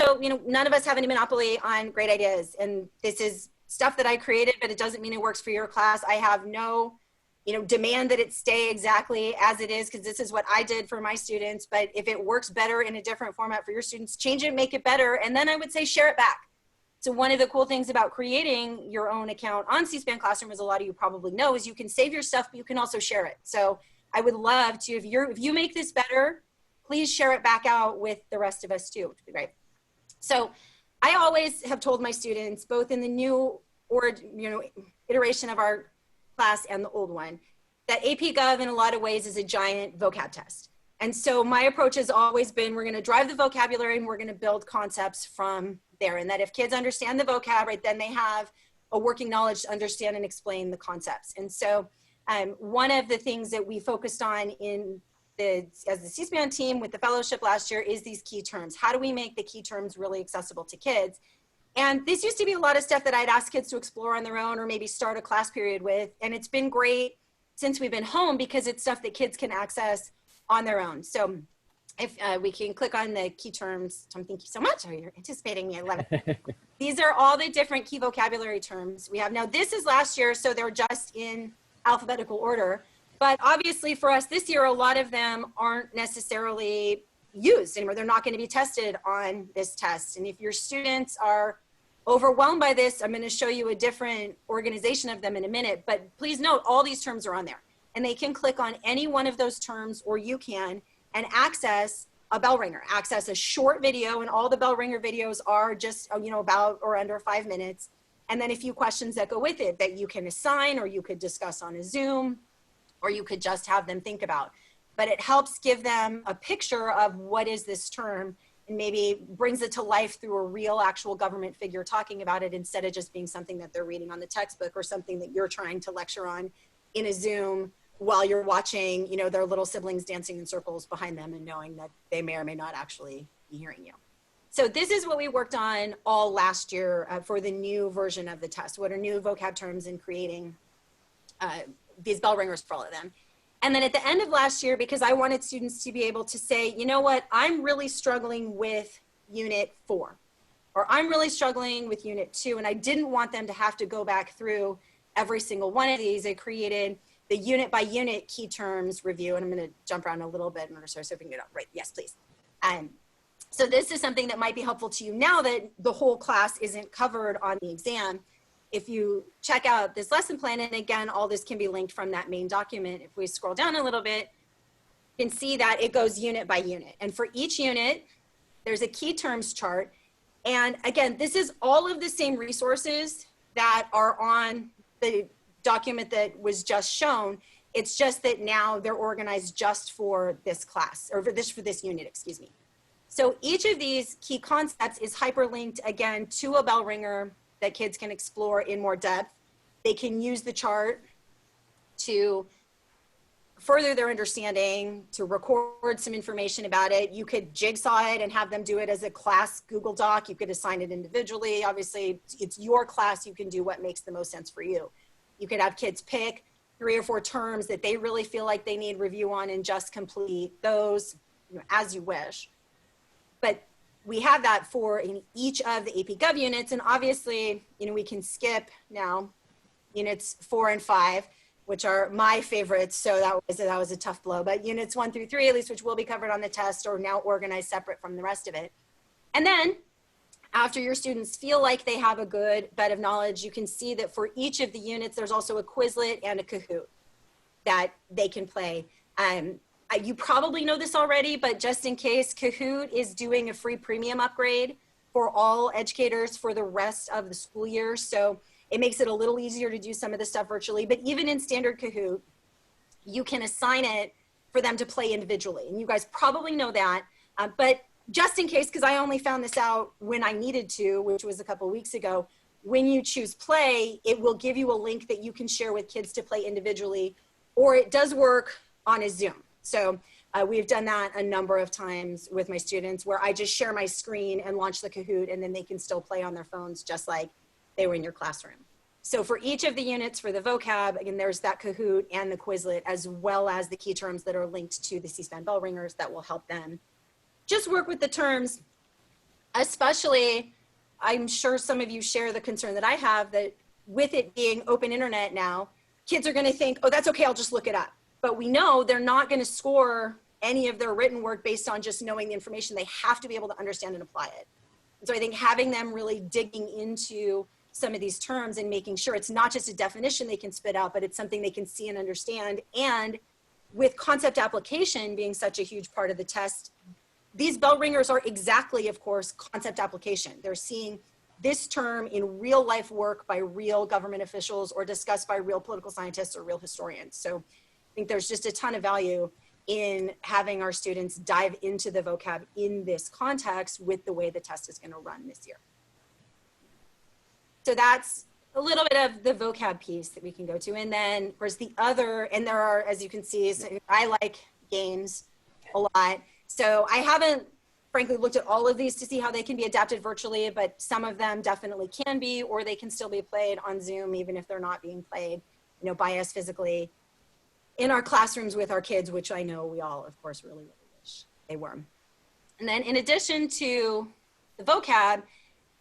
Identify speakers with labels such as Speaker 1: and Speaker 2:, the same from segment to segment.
Speaker 1: also, you know, none of us have any monopoly on great ideas. And this is stuff that I created, but it doesn't mean it works for your class. I have no, you know, demand that it stay exactly as it is, because this is what I did for my students. But if it works better in a different format for your students, change it, make it better. And then I would say share it back. So one of the cool things about creating your own account on C-SPAN Classroom, as a lot of you probably know, is you can save your stuff, but you can also share it. So I would love to, if you make this better, please share it back out with the rest of us too, which would be great. So I always have told my students, both in the new or, you know, iteration of our class and the old one, that AP Gov in a lot of ways is a giant vocab test. And so my approach has always been, we're going to drive the vocabulary and we're going to build concepts from there. And that if kids understand the vocab, right, then they have a working knowledge to understand and explain the concepts. And so one of the things that we focused on as the C-SPAN team with the fellowship last year is these key terms. How do we make the key terms really accessible to kids? And this used to be a lot of stuff that I'd ask kids to explore on their own or maybe start a class period with. And it's been great since we've been home because it's stuff that kids can access on their own. So if we can click on the key terms. Tom, thank you so much. Oh, you're anticipating me. I love it. These are all the different key vocabulary terms we have. Now, this is last year, so they're just in alphabetical order. But obviously for us this year, a lot of them aren't necessarily used anymore. They're not going to be tested on this test. And if your students are overwhelmed by this, I'm going to show you a different organization of them in a minute. But please note, all these terms are on there. And they can click on any one of those terms, or you can, and access a bell ringer, access a short video. And all the bell ringer videos are just, you know, about or under 5 minutes. And then a few questions that go with it that you can assign, or you could discuss on a Zoom, or you could just have them think about. But it helps give them a picture of what is this term, and maybe brings it to life through a real actual government figure talking about it, instead of just being something that they're reading on the textbook or something that you're trying to lecture on in a Zoom while you're watching, you know, their little siblings dancing in circles behind them and knowing that they may or may not actually be hearing you. So this is what we worked on all last year for the new version of the test. What are new vocab terms, and creating these bell ringers for all of them. And then at the end of last year, because I wanted students to be able to say, you know what, I'm really struggling with Unit 4, or I'm really struggling with Unit 2, and I didn't want them to have to go back through every single one of these. I created the unit by unit key terms review, and I'm going to jump around a little bit in order so we can get it right. Yes, please. So this is something that might be helpful to you now that the whole class isn't covered on the exam. If you check out this lesson plan, and again, all this can be linked from that main document. If we scroll down a little bit, you can see that it goes unit by unit. And for each unit, there's a key terms chart. And again, this is all of the same resources that are on the document that was just shown. It's just that now they're organized just for this class, or for this unit, excuse me. So each of these key concepts is hyperlinked again to a bell ringer that kids can explore in more depth. They can use the chart to further their understanding, to record some information about it. You could jigsaw it and have them do it as a class Google Doc. You could assign it individually. Obviously, it's your class. You can do what makes the most sense for you. You could have kids pick 3 or 4 terms that they really feel like they need review on and just complete those, you know, as you wish. But we have that for in each of the AP Gov units. And obviously, you know, we can skip now units 4 and 5, which are my favorites. So that was a tough blow. But units 1 through 3, at least, which will be covered on the test, are now organized separate from the rest of it. And then after your students feel like they have a good bed of knowledge, you can see that for each of the units, there's also a Quizlet and a Kahoot that they can play. You probably know this already, but just in case, Kahoot is doing a free premium upgrade for all educators for the rest of the school year. So it makes it a little easier to do some of the stuff virtually. But even in standard Kahoot, you can assign it for them to play individually. And you guys probably know that. But just in case, because I only found this out when I needed to, which was a couple weeks ago, when you choose play, it will give you a link that you can share with kids to play individually, or it does work on a Zoom. So we've done that a number of times with my students, where I just share my screen and launch the Kahoot, and then they can still play on their phones just like they were in your classroom. So for each of the units for the vocab, again, there's that Kahoot and the Quizlet, as well as the key terms that are linked to the C-SPAN bell ringers that will help them just work with the terms especially, I'm sure some of you share the concern that I have that with it being open internet now, kids are going to think, oh, that's okay, I'll just look it up. But we know they're not going to score any of their written work based on just knowing the information. They have to be able to understand and apply it. And so I think having them really digging into some of these terms and making sure it's not just a definition they can spit out, but it's something they can see and understand. And with concept application being such a huge part of the test, these bell ringers are exactly, of course, concept application. They're seeing this term in real life work by real government officials or discussed by real political scientists or real historians. So I think there's just a ton of value in having our students dive into the vocab in this context with the way the test is going to run this year. So that's a little bit of the vocab piece that we can go to. And then of course the other, and there are, as you can see, so I like games a lot. So I haven't frankly looked at all of these to see how they can be adapted virtually, but some of them definitely can be, or they can still be played on Zoom, even if they're not being played, you know, by us physically in our classrooms with our kids, which I know we all, of course, really, really wish they were. And then in addition to the vocab,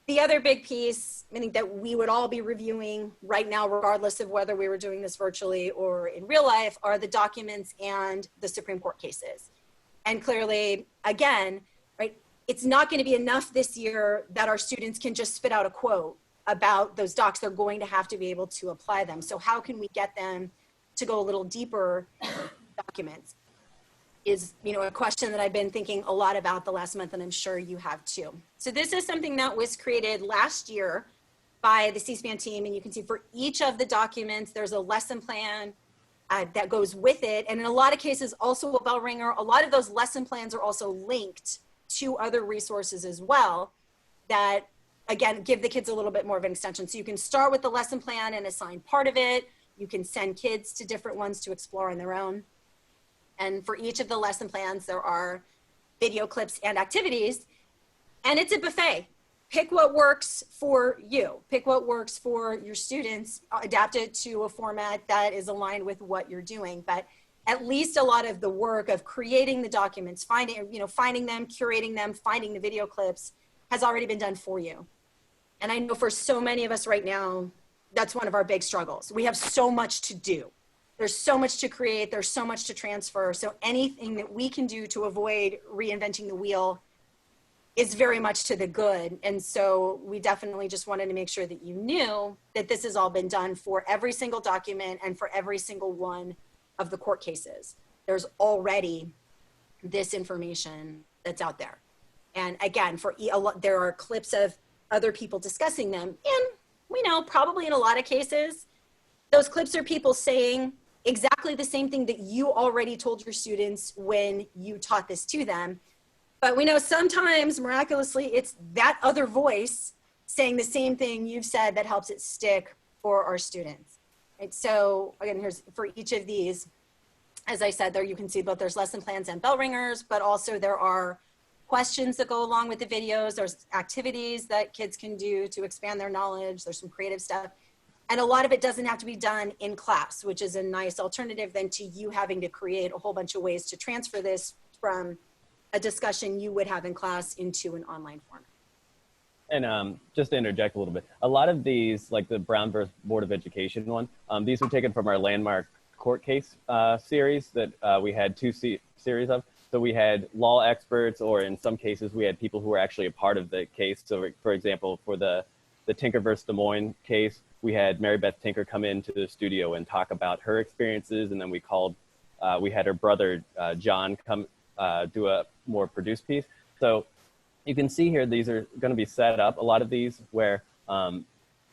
Speaker 1: the other big piece, I think that we would all be reviewing right now, regardless of whether we were doing this virtually or in real life, are the documents and the Supreme Court cases. And clearly, again, right, it's not going to be enough this year that our students can just spit out a quote about those docs. They're going to have to be able to apply them. So how can we get them to go a little deeper documents is, you know, a question that I've been thinking a lot about the last month, and I'm sure you have too. So this is something that was created last year by the C-SPAN team, and you can see for each of the documents, there's a lesson plan that goes with it. And in a lot of cases, also a bell ringer. A lot of those lesson plans are also linked to other resources as well that, again, give the kids a little bit more of an extension. So you can start with the lesson plan and assign part of it. You can send kids to different ones to explore on their own. And for each of the lesson plans, there are video clips and activities, and it's a buffet. Pick what works for you. Pick what works for your students, adapt it to a format that is aligned with what you're doing. But at least a lot of the work of creating the documents, finding them, curating them, finding the video clips has already been done for you. And I know for so many of us right now, that's one of our big struggles. We have so much to do. There's so much to create. There's so much to transfer. So anything that we can do to avoid reinventing the wheel is very much to the good. And so we definitely just wanted to make sure that you knew that this has all been done for every single document and for every single one of the court cases. There's already this information that's out there. And again, there are clips of other people discussing them. And we know probably in a lot of cases, those clips are people saying exactly the same thing that you already told your students when you taught this to them. But we know sometimes, miraculously, it's that other voice saying the same thing you've said that helps it stick for our students. Right? So again, here's for each of these, as I said, there you can see both there's lesson plans and bell ringers, but also there are questions that go along with the videos. There's activities that kids can do to expand their knowledge. There's some creative stuff. And a lot of it doesn't have to be done in class, which is a nice alternative then to you having to create a whole bunch of ways to transfer this from a discussion you would have in class into an online format.
Speaker 2: And just to interject a little bit, a lot of these, like the Brown versus Board of Education one, these were taken from our landmark court case series that we had two series of. So we had law experts, or in some cases, we had people who were actually a part of the case. So for example, for the Tinker versus Des Moines case, we had Mary Beth Tinker come into the studio and talk about her experiences. And then we had her brother, John, come do a more produced piece. So you can see here, these are going to be set up, a lot of these where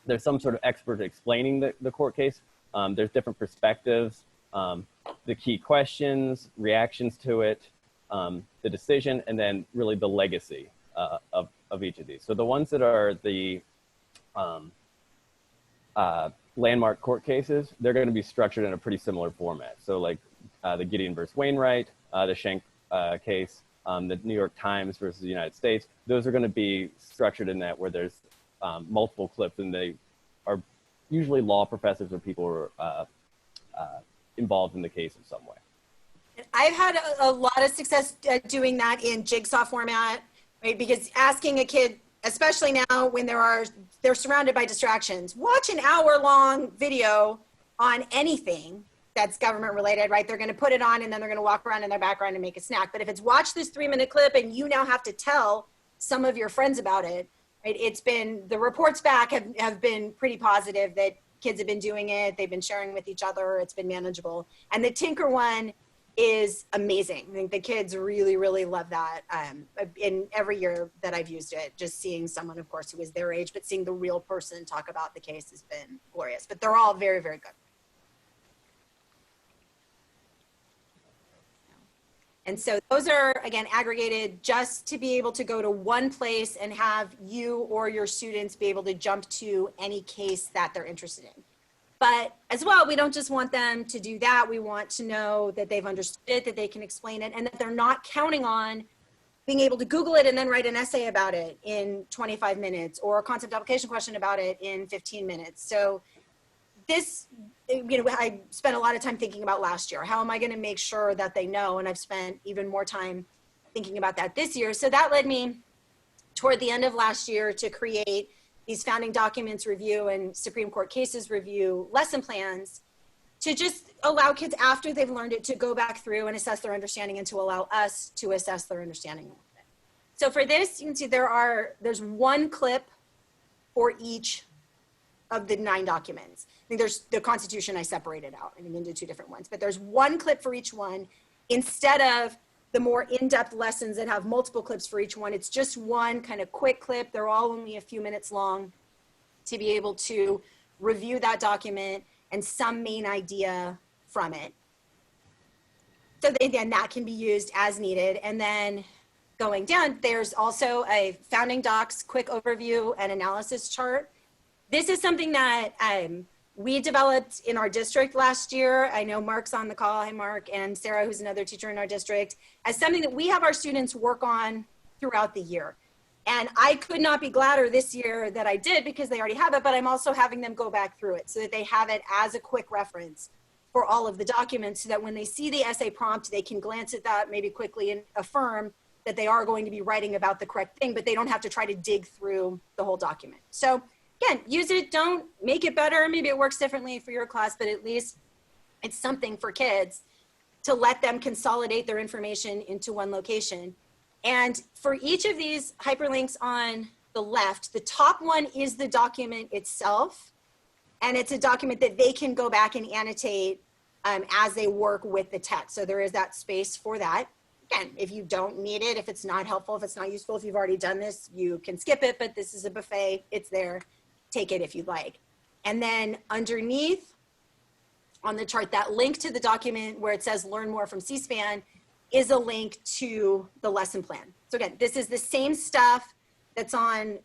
Speaker 2: there's some sort of expert explaining the court case. There's different perspectives, the key questions, reactions to it, the decision, and then really the legacy of each of these. So the ones that are the landmark court cases, they're going to be structured in a pretty similar format. So like the Gideon versus Wainwright, the Schenck case, the New York Times versus the United States, those are going to be structured in that where there's multiple clips, and they are usually law professors or people who are involved in the case in some way.
Speaker 1: I've had a lot of success doing that in jigsaw format right? Because asking a kid, especially now when they're surrounded by distractions, watch an hour-long video on anything that's government related, right? They're going to put it on and then they're going to walk around in their background and make a snack. But if it's watch this 3-minute clip and you now have to tell some of your friends about it, right? The reports back have been pretty positive that kids have been doing it. They've been sharing with each other. It's been manageable. And the Tinker one is amazing. I think the kids really, really love that. In every year that I've used it, just seeing someone, of course, who is their age, but seeing the real person talk about the case has been glorious. But they're all very, very good. And so those are, again, aggregated just to be able to go to one place and have you or your students be able to jump to any case that they're interested in. But as well, we don't just want them to do that. We want to know that they've understood it, that they can explain it, and that they're not counting on being able to Google it and then write an essay about it in 25 minutes or a concept application question about it in 15 minutes. So this, I spent a lot of time thinking about last year. How am I going to make sure that they know? And I've spent even more time thinking about that this year. So that led me toward the end of last year to create these founding documents review and Supreme Court cases review lesson plans to just allow kids after they've learned it to go back through and assess their understanding and to allow us to assess their understanding of it. So for this, you can see there's one clip for each of the 9 documents. I think there's the Constitution I separated out, I think into 2 different ones, but there's one clip for each one instead of the more in-depth lessons that have multiple clips for each one. It's just one kind of quick clip. They're all only a few minutes long to be able to review that document and some main idea from it. So again, that can be used as needed. And then going down, there's also a founding docs quick overview and analysis chart. This is something that we developed in our district last year. I know Mark's on the call. Hi, Mark, and Sarah, who's another teacher in our district, as something that we have our students work on throughout the year. And I could not be gladder this year that I did because they already have it, but I'm also having them go back through it so that they have it as a quick reference for all of the documents so that when they see the essay prompt, they can glance at that maybe quickly and affirm that they are going to be writing about the correct thing, but they don't have to try to dig through the whole document. So again, use it, don't make it better. Maybe it works differently for your class, but at least it's something for kids to let them consolidate their information into one location. And for each of these hyperlinks on the left, the top one is the document itself. And it's a document that they can go back and annotate as they work with the text. So there is that space for that. Again, if you don't need it, if it's not helpful, if it's not useful, if you've already done this, you can skip it, but this is a buffet, it's there. Take it if you'd like. And then underneath on the chart, that link to the document where it says learn more from C-SPAN is a link to the lesson plan. So again, this is the same stuff that's on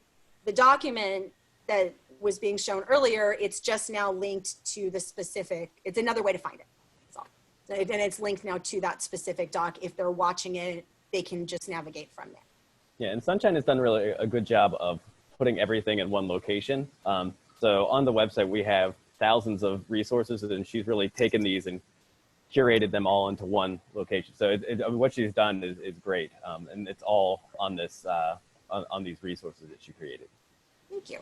Speaker 1: the document that was being shown earlier. It's just now linked to the specific, it's another way to find it. That's all. And it's linked now to that specific doc. If they're watching it, they can just navigate from there.
Speaker 2: Yeah, and Sunshine has done really a good job of putting everything in one location. So on the website, we have thousands of resources, and she's really taken these and curated them all into one location. So what she's done is great, and it's all on this on these resources that she created.
Speaker 1: Thank you.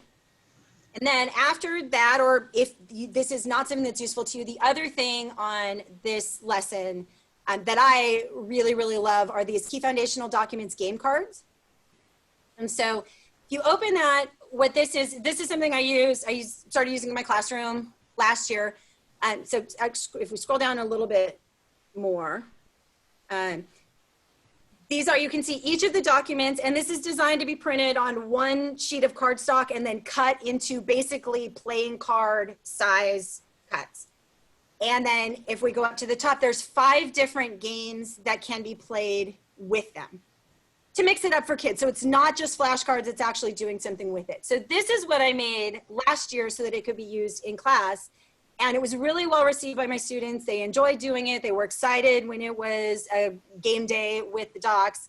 Speaker 1: And then after that, or if this is not something that's useful to you, the other thing on this lesson that I really, really love are these key foundational documents game cards. And so if you open that, what this is something I started using in my classroom last year. So if we scroll down a little bit more, these are, you can see each of the documents, and this is designed to be printed on one sheet of cardstock and then cut into basically playing card size cuts. And then if we go up to the top, there's 5 different games that can be played with them to mix it up for kids. So it's not just flashcards, it's actually doing something with it. So this is what I made last year so that it could be used in class. And it was really well received by my students. They enjoyed doing it. They were excited when it was a game day with the docs.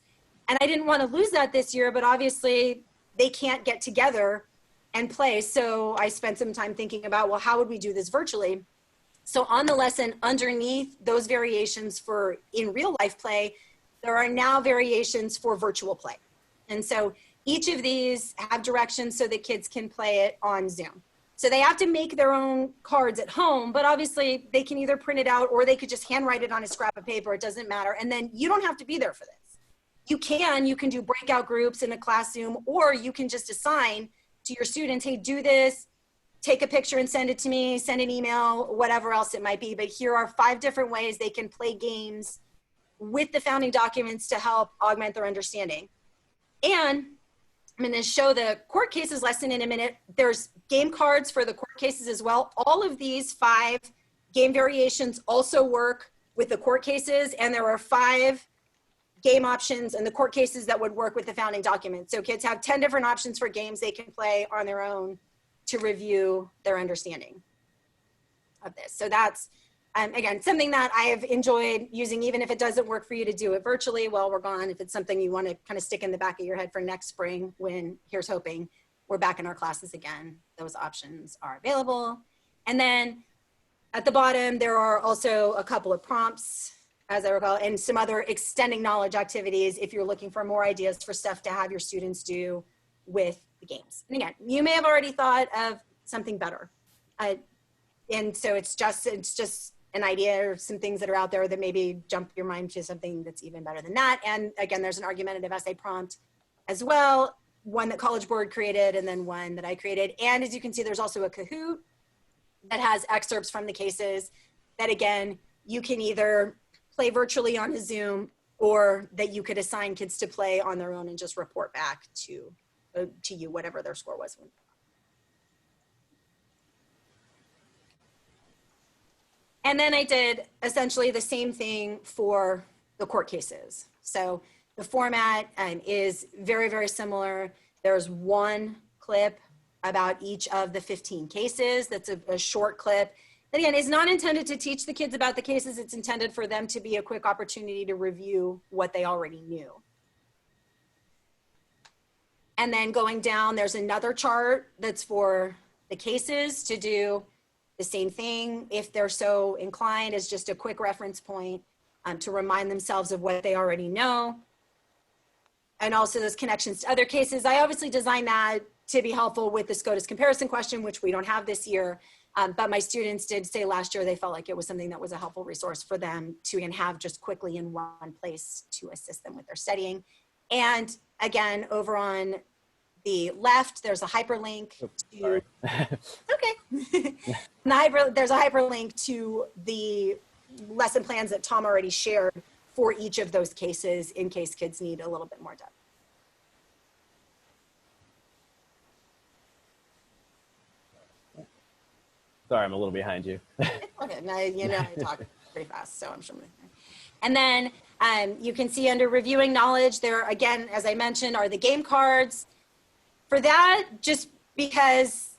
Speaker 1: And I didn't want to lose that this year, but obviously they can't get together and play. So I spent some time thinking about, well, how would we do this virtually? So on the lesson, underneath those variations for in real life play, there are now variations for virtual play. And so each of these have directions so that kids can play it on Zoom. So they have to make their own cards at home, but obviously they can either print it out or they could just handwrite it on a scrap of paper. It doesn't matter. And then you don't have to be there for this. You can do breakout groups in a class Zoom, or you can just assign to your students, hey, do this, take a picture and send it to me, send an email, whatever else it might be. But here are 5 different ways they can play games with the founding documents to help augment their understanding. And I'm going to show the court cases lesson in a minute. There's game cards for the court cases as well. All of these 5 game variations also work with the court cases, and there are 5 game options in the court cases that would work with the founding documents. So kids have 10 different options for games they can play on their own to review their understanding of this. So that's, again, something that I have enjoyed using, even if it doesn't work for you to do it virtually while we're gone. If it's something you want to kind of stick in the back of your head for next spring, when here's hoping we're back in our classes again, those options are available. And then at the bottom, there are also a couple of prompts, as I recall, and some other extending knowledge activities if you're looking for more ideas for stuff to have your students do with the games. And again, you may have already thought of something better. And so it's just an idea or some things that are out there that maybe jump your mind to something that's even better than that. And again, there's an argumentative essay prompt as well, one that College Board created and then one that I created. And as you can see, there's also a Kahoot that has excerpts from the cases that, again, you can either play virtually on a Zoom, or that you could assign kids to play on their own and just report back to you whatever their score was. And then I did essentially the same thing for the court cases. So the format is very, very similar. There's one clip about each of the 15 cases. That's a short clip. Again, it's not intended to teach the kids about the cases. It's intended for them to be a quick opportunity to review what they already knew. And then going down, there's another chart that's for the cases to do the same thing, if they're so inclined, as just a quick reference point to remind themselves of what they already know. And also those connections to other cases. I obviously designed that to be helpful with the SCOTUS comparison question, which we don't have this year. But my students did say last year they felt like it was something that was a helpful resource for them to have just quickly in one place to assist them with their studying. And again, over on the left, there's a hyperlink to, okay. There's a hyperlink to the lesson plans that Tom already shared for each of those cases in case kids need a little bit more depth.
Speaker 2: Sorry, I'm a little behind you.
Speaker 1: Okay, now you know I talk pretty fast, so I'm sure. And then you can see under reviewing knowledge, there again, as I mentioned, are the game cards. For that, just because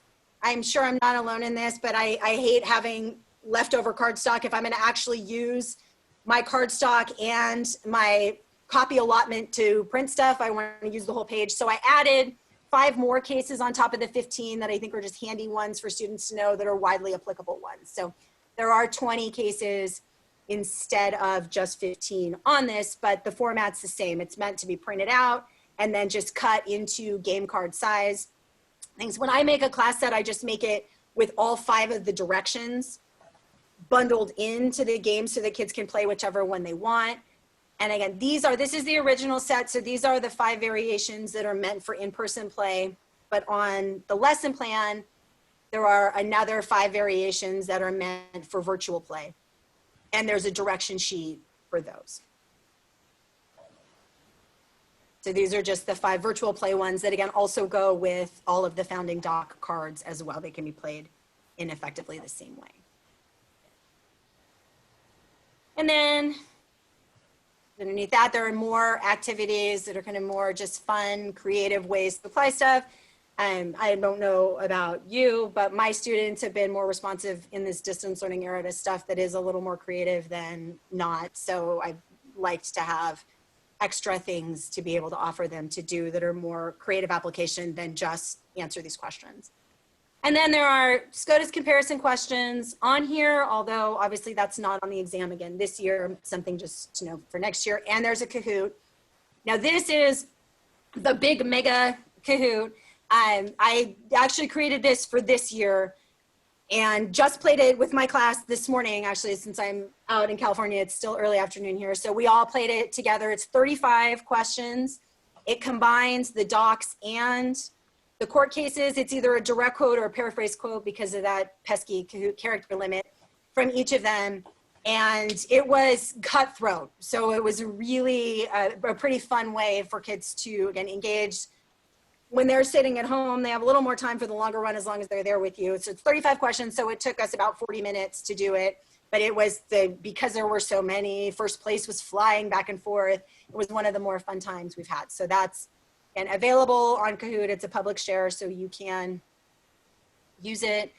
Speaker 1: I'm sure I'm not alone in this, but I hate having leftover cardstock. If I'm going to actually use my cardstock and my copy allotment to print stuff, I want to use the whole page. So I added 5 more cases on top of the 15 that I think are just handy ones for students to know that are widely applicable ones. So there are 20 cases instead of just 15 on this, but the format's the same. It's meant to be printed out and then just cut into game card size things. When I make a class set, I just make it with all 5 of the directions bundled into the game so that kids can play whichever one they want. And again, this is the original set. So these are the 5 variations that are meant for in-person play. But on the lesson plan, there are another 5 variations that are meant for virtual play. And there's a direction sheet for those. So these are just the 5 virtual play ones that again also go with all of the founding doc cards as well. They can be played in effectively the same way. And then underneath that, there are more activities that are kind of more just fun, creative ways to apply stuff. I don't know about you, but my students have been more responsive in this distance learning era to stuff that is a little more creative than not. So I've liked to have extra things to be able to offer them to do that are more creative application than just answer these questions. And then there are SCOTUS comparison questions on here, although obviously that's not on the exam again this year, something just to know for next year. And there's a Kahoot. Now this is the big mega Kahoot. I actually created this for this year and just played it with my class this morning. Actually, since I'm out in California, it's still early afternoon here. So we all played it together. It's 35 questions. It combines the docs and the court cases. It's either a direct quote or a paraphrase quote because of that pesky Kahoot character limit from each of them. And it was cutthroat. So it was really a pretty fun way for kids to, again, engage. When they're sitting at home, they have a little more time for the longer run as long as they're there with you. So it's 35 questions. So it took us about 40 minutes to do it. But it was because there were so many, first place was flying back and forth. It was one of the more fun times we've had. So that's available on Kahoot. It's a public share, so you can use it.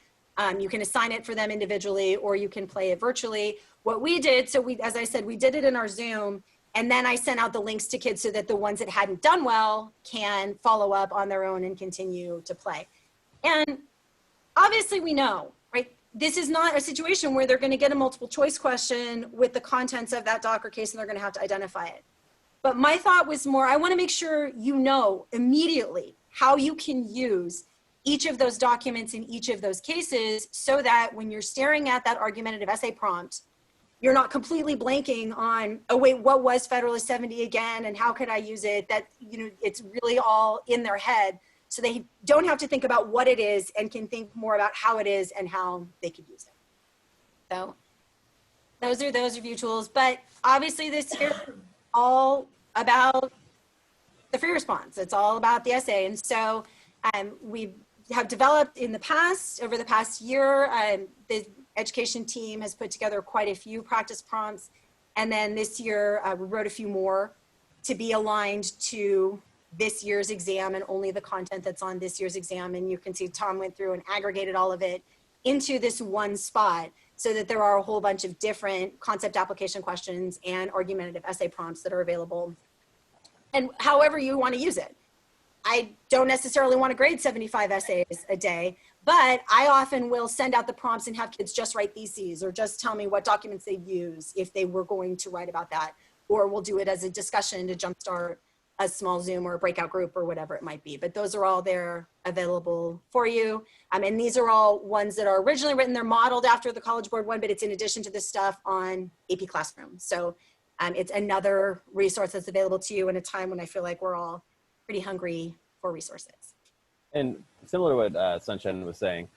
Speaker 1: You can assign it for them individually, or you can play it virtually. What we did, so as I said, we did it in our Zoom, and then I sent out the links to kids so that the ones that hadn't done well can follow up on their own and continue to play. And obviously we know, right? This is not a situation where they're going to get a multiple choice question with the contents of that doc or case and they're going to have to identify it. But my thought was more, I want to make sure you know immediately how you can use each of those documents in each of those cases so that when you're staring at that argumentative essay prompt, you're not completely blanking on, oh wait, what was Federalist 70 again and how could I use it? That, it's really all in their head. So they don't have to think about what it is and can think more about how it is and how they could use it. So those are those review tools. But obviously this year, all about the free response. It's all about the essay. And so we have developed in the past, over the past year, the education team has put together quite a few practice prompts. And then this year, we wrote a few more to be aligned to this year's exam and only the content that's on this year's exam. And you can see Tom went through and aggregated all of it into this one spot so that there are a whole bunch of different concept application questions and argumentative essay prompts that are available. And however you want to use it. I don't necessarily want to grade 75 essays a day, but I often will send out the prompts and have kids just write theses or just tell me what documents they use if they were going to write about that. Or we'll do it as a discussion to jumpstart a small Zoom or a breakout group or whatever it might be. But those are all there available for you. And these are all ones that are originally written. They're modeled after the College Board one, but it's in addition to this stuff on AP Classroom. So it's another resource that's available to you in a time when I feel like we're all pretty hungry for resources.
Speaker 2: And similar to what Sunshine was saying,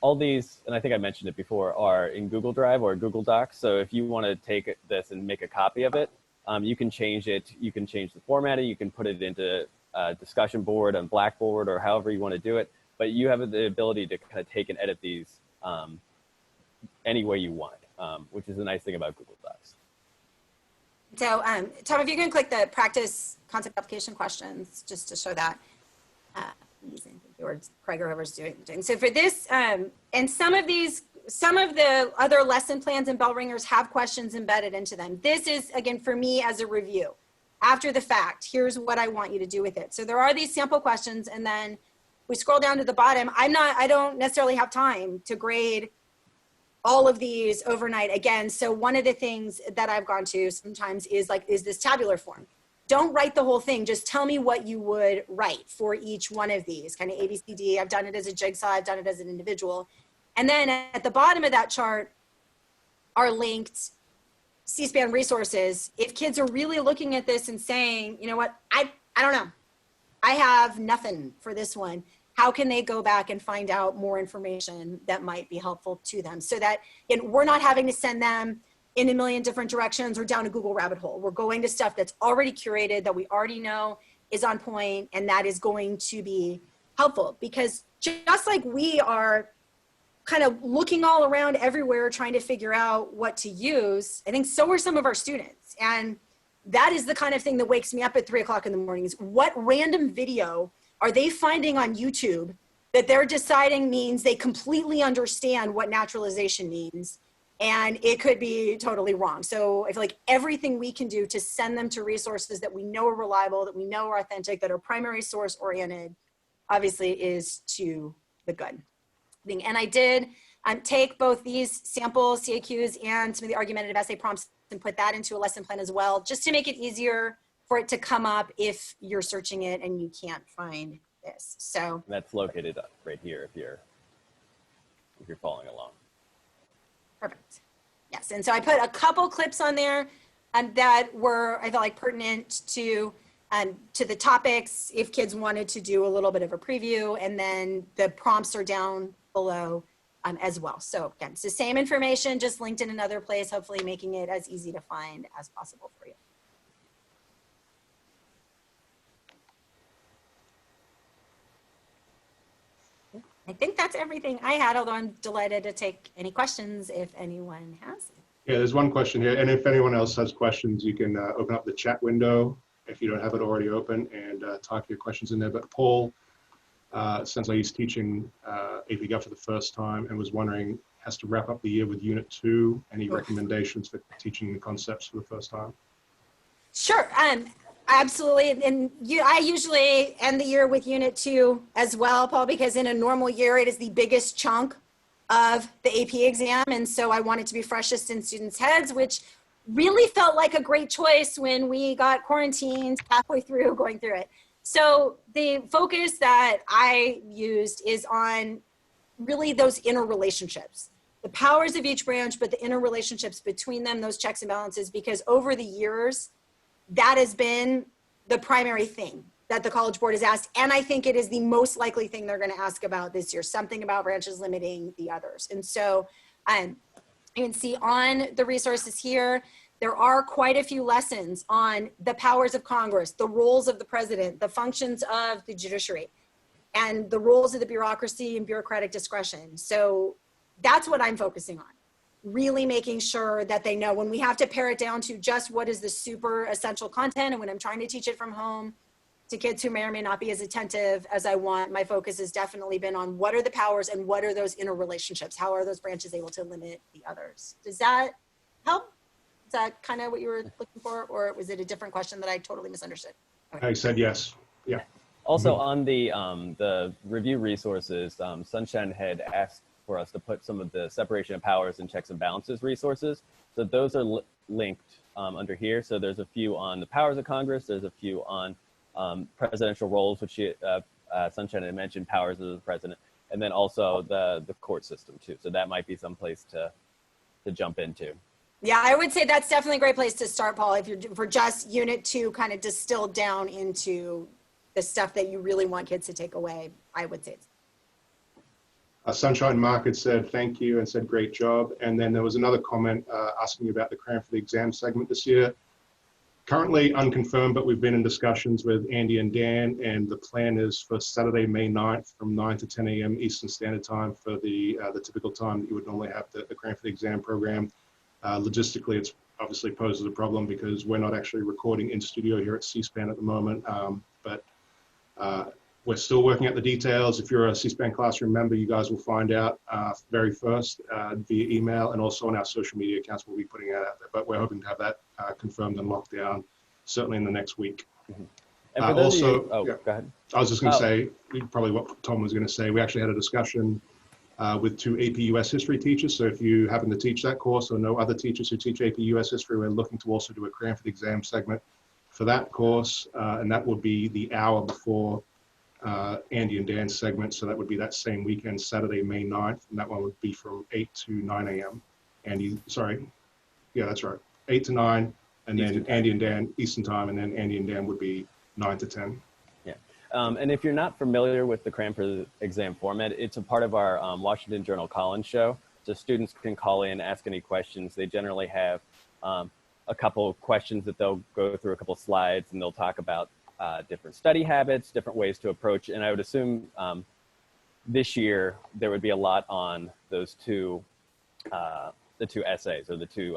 Speaker 2: all these, and I think I mentioned it before, are in Google Drive or Google Docs. So if you want to take this and make a copy of it, you can change it. You can change the formatting. You can put it into a discussion board on Blackboard or however you want to do it. But you have the ability to kind of take and edit these any way you want, which is the nice thing about Google Docs.
Speaker 1: So Tom, if you can click the practice concept application questions, just to show that. Or Craig or whoever's doing. So for this, and some of the other lesson plans and bell ringers have questions embedded into them. This is, again, for me as a review. After the fact, here's what I want you to do with it. So there are these sample questions, and then we scroll down to the bottom. I don't necessarily have time to grade all of these overnight again. So one of the things that I've gone to sometimes is this tabular form. Don't write the whole thing. Just tell me what you would write for each one of these, kind of A, B, C, D. I've done it as a jigsaw. I've done it as an individual. And then at the bottom of that chart are linked C-SPAN resources. If kids are really looking at this and saying, you know what, I don't know. I have nothing for this one. How can they go back and find out more information that might be helpful to them so that we're not having to send them in a million different directions or down a Google rabbit hole. We're going to stuff that's already curated, that we already know is on point, and that is going to be helpful. Because just like we are kind of looking all around everywhere trying to figure out what to use, I think so are some of our students. And that is the kind of thing that wakes me up at 3 o'clock in the morning is what random video are they finding on YouTube that they're deciding means they completely understand what naturalization means. And it could be totally wrong. So I feel like everything we can do to send them to resources that we know are reliable, that we know are authentic, that are primary source oriented, obviously is to the good thing. And I did take both these sample CAQs and some of the argumentative essay prompts and put that into a lesson plan as well, just to make it easier for it to come up if you're searching it and you can't find this. So
Speaker 2: that's located right here if you're following along.
Speaker 1: perfect. Yes, and so I put a couple clips on there that were, I felt like, pertinent to the topics if kids wanted to do a little bit of a preview, and then the prompts are down below as well. So again, it's the same information, just linked in another place, hopefully making it as easy to find as possible for you. I think that's everything I had, although I'm delighted to take any questions if anyone has.
Speaker 3: Yeah, there's one question here. And if anyone else has questions, you can open up the chat window if you don't have it already open and type your questions in there. But Paul, sounds like he's teaching AP Gov for the first time and was wondering, has to wrap up the year with Unit 2. Any recommendations for teaching the concepts for the first time?
Speaker 1: Sure, absolutely. And I usually end the year with Unit 2 as well, Paul, because in a normal year, it is the biggest chunk of the AP exam. And so I want it to be freshest in students' heads, which really felt like a great choice when we got quarantined halfway through going through it. So the focus that I used is on really those interrelationships, the powers of each branch, but the interrelationships between them, those checks and balances, because over the years, that has been the primary thing that the College Board has asked. And I think it is the most likely thing they're going to ask about this year, something about branches limiting the others. And so you can see on the resources here, there are quite a few lessons on the powers of Congress, the roles of the president, the functions of the judiciary, and the roles of the bureaucracy and bureaucratic discretion. So that's what I'm focusing on. Really making sure that they know when we have to pare it down to just what is the super essential content, and when I'm trying to teach it from home to kids who may or may not be as attentive as I want, my focus has definitely been on what are the powers and what are those interrelationships? How are those branches able to limit the others? Does that help? Is that kind of what you were looking for, or was it a different question that I totally misunderstood? Okay.
Speaker 3: I said yes. Yeah.
Speaker 2: Also on the review resources, Sunshine had asked for us to put some of the separation of powers and checks and balances resources. So those are linked under here. So there's a few on the powers of Congress. There's a few on presidential roles, which Sunshine had mentioned, powers of the president, and then also the court system too. So that might be some place to jump into.
Speaker 1: Yeah, I would say that's definitely a great place to start, Paul, if you're for just Unit 2 kind of distilled down into the stuff that you really want kids to take away. I would say it's
Speaker 3: Sunshine Market said thank you and said great job. And then there was another comment asking about the cram for the exam segment this year. Currently unconfirmed, but we've been in discussions with Andy and Dan, and the plan is for Saturday, May 9th from 9 to 10 a.m. Eastern Standard Time for the typical time that you would normally have the cram for the exam program. Logistically, it's obviously poses a problem because we're not actually recording in studio here at C-SPAN at the moment, but we're still working out the details. If you're a C-SPAN classroom member, you guys will find out very first via email, and also on our social media accounts we'll be putting that out there. But we're hoping to have that confirmed and locked down certainly in the next week.
Speaker 2: Mm-hmm. And for those
Speaker 3: also,
Speaker 2: of you,
Speaker 3: yeah,
Speaker 2: go ahead.
Speaker 3: I was just going to say, probably what Tom was going to say, we actually had a discussion with 2 AP U.S. history teachers. So if you happen to teach that course or know other teachers who teach AP U.S. history, we're looking to also do a cram for the exam segment for that course. And that would be the hour before Andy and Dan's segment. So that would be that same weekend, Saturday, May 9th. And that one would be from 8 to 9 a.m. Andy, sorry. Yeah, that's right. 8 to 9. And then Andy and Dan Eastern time. And then Andy and Dan would be 9 to 10.
Speaker 2: Yeah. And if you're not familiar with the cram for the exam format, it's a part of our Washington Journal Collins show. So students can call in, ask any questions. They generally have a couple of questions that they'll go through, a couple of slides, and they'll talk about different study habits, different ways to approach. And I would assume this year there would be a lot on those the two essays or the two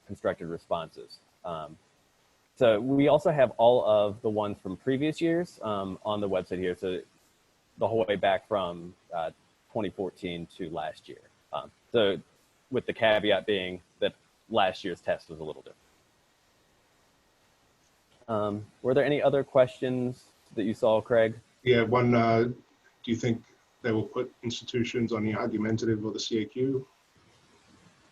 Speaker 2: constructed responses. So we also have all of the ones from previous years on the website here. So the whole way back from 2014 to last year. So with the caveat being that last year's test was a little different. Were there any other questions that you saw, Craig?
Speaker 3: Yeah, one, do you think they will put institutions on the argumentative or the CAQ?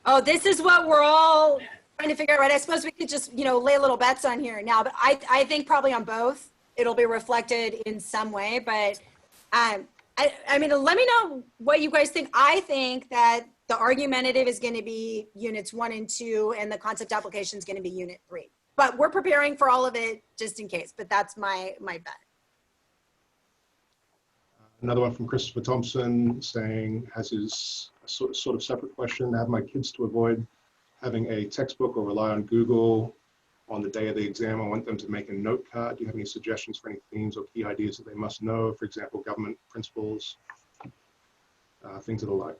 Speaker 1: Oh, this is what we're all trying to figure out, right? I suppose we could just, lay little bets on here now, but I think probably on both it'll be reflected in some way. But I mean, let me know what you guys think. I think that the argumentative is going to be units 1 and 2, and the concept application is going to be unit 3. But we're preparing for all of it just in case. But that's my bet.
Speaker 3: Another one from Christopher Thompson saying, has his sort of separate question, have my kids to avoid having a textbook or rely on Google on the day of the exam. I want them to make a note card. Do you have any suggestions for any themes or key ideas that they must know? For example, government principles, things of the like.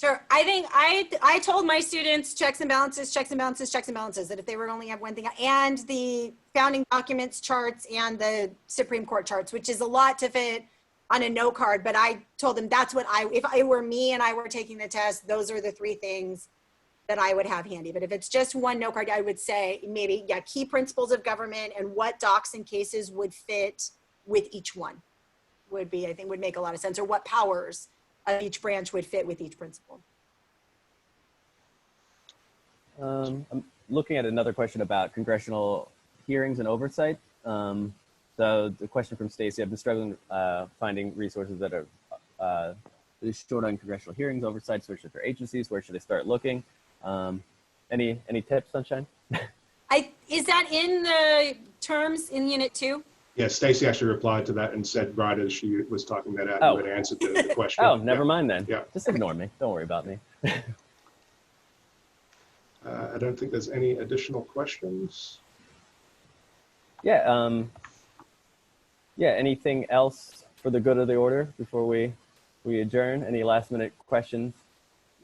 Speaker 1: Sure. I think I told my students checks and balances, checks and balances, checks and balances, that if they were only have one thing, and the founding documents charts and the Supreme Court charts, which is a lot to fit on a note card. But I told them that's what if it were me and I were taking the test, those are the 3 things that I would have handy. But if it's just one note card, I would say maybe, key principles of government and what docs and cases would fit with each one would be, I think, would make a lot of sense, or what powers of each branch would fit with each principle.
Speaker 2: I'm looking at another question about congressional hearings and oversight. So the question from Stacy, I've been struggling finding resources that are short on congressional hearings, oversight, so which are agencies, where should I start looking? Any tips, Sunshine?
Speaker 1: Is that in the terms in Unit 2?
Speaker 3: Yeah, Stacy actually replied to that and said right as she was talking that out, you had answered the question.
Speaker 2: Oh, never mind then.
Speaker 3: Yeah.
Speaker 2: Just ignore me. Don't worry about me.
Speaker 3: I don't think there's any additional questions.
Speaker 2: Yeah. Anything else for the good of the order before we adjourn? Any last minute questions?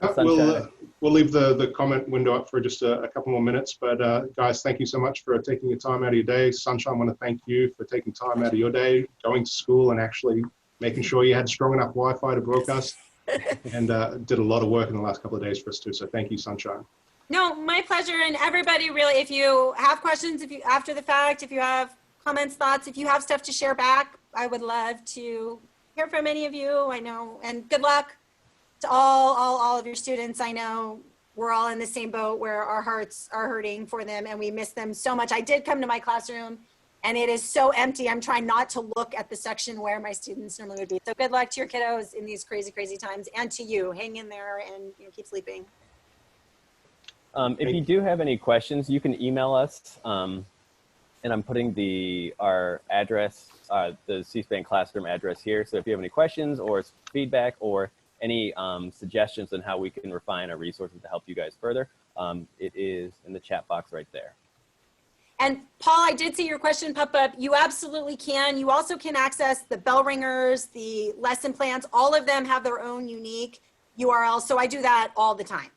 Speaker 3: We'll leave the comment window up for just a couple more minutes. But guys, thank you so much for taking your time out of your day. Sunshine, I want to thank you for taking time out of your day, going to school and actually making sure you had strong enough Wi-Fi to broadcast, and did a lot of work in the last couple of days for us too. So thank you, Sunshine.
Speaker 1: No, my pleasure. And everybody, really, if you have questions, after the fact, if you have comments, thoughts, if you have stuff to share back, I would love to hear from any of you. I know, and good luck to all of your students. I know we're all in the same boat where our hearts are hurting for them and we miss them so much. I did come to my classroom and it is so empty. I'm trying not to look at the section where my students normally would be. So good luck to your kiddos in these crazy, crazy times, and to you. Hang in there and keep sleeping.
Speaker 2: If you do have any questions, you can email us. And I'm putting our address, the C-SPAN classroom address here. So if you have any questions or feedback or any suggestions on how we can refine our resources to help you guys further, it is in the chat box right there.
Speaker 1: And Paul, I did see your question pop up. You absolutely can. You also can access the bell ringers, the lesson plans. All of them have their own unique URL. So I do that all the time,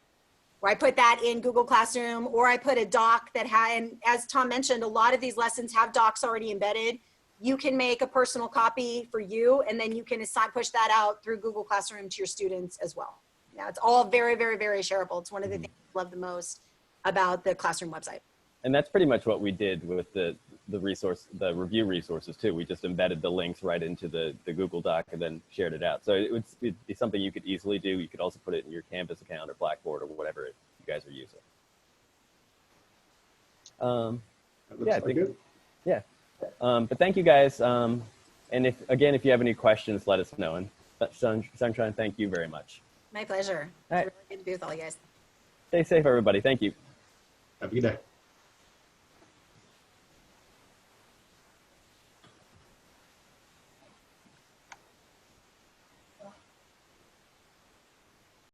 Speaker 1: where I put that in Google Classroom, or I put a doc that and as Tom mentioned, a lot of these lessons have docs already embedded. You can make a personal copy for you, and then you can push that out through Google Classroom to your students as well. Yeah, it's all very, very, very shareable. It's one of the things I love the most about the Classroom website.
Speaker 2: And that's pretty much what we did with the review resources too. We just embedded the links right into the Google Doc and then shared it out. So it'd be something you could easily do. You could also put it in your Canvas account or Blackboard or whatever you guys are using. I think good. Yeah. But thank you guys. And if you have any questions, let us know. And Sunshine, thank you very much.
Speaker 1: My pleasure.
Speaker 2: All right.
Speaker 1: It's really good to be with all you guys.
Speaker 2: Stay safe, everybody. Thank you.
Speaker 3: Have a good day.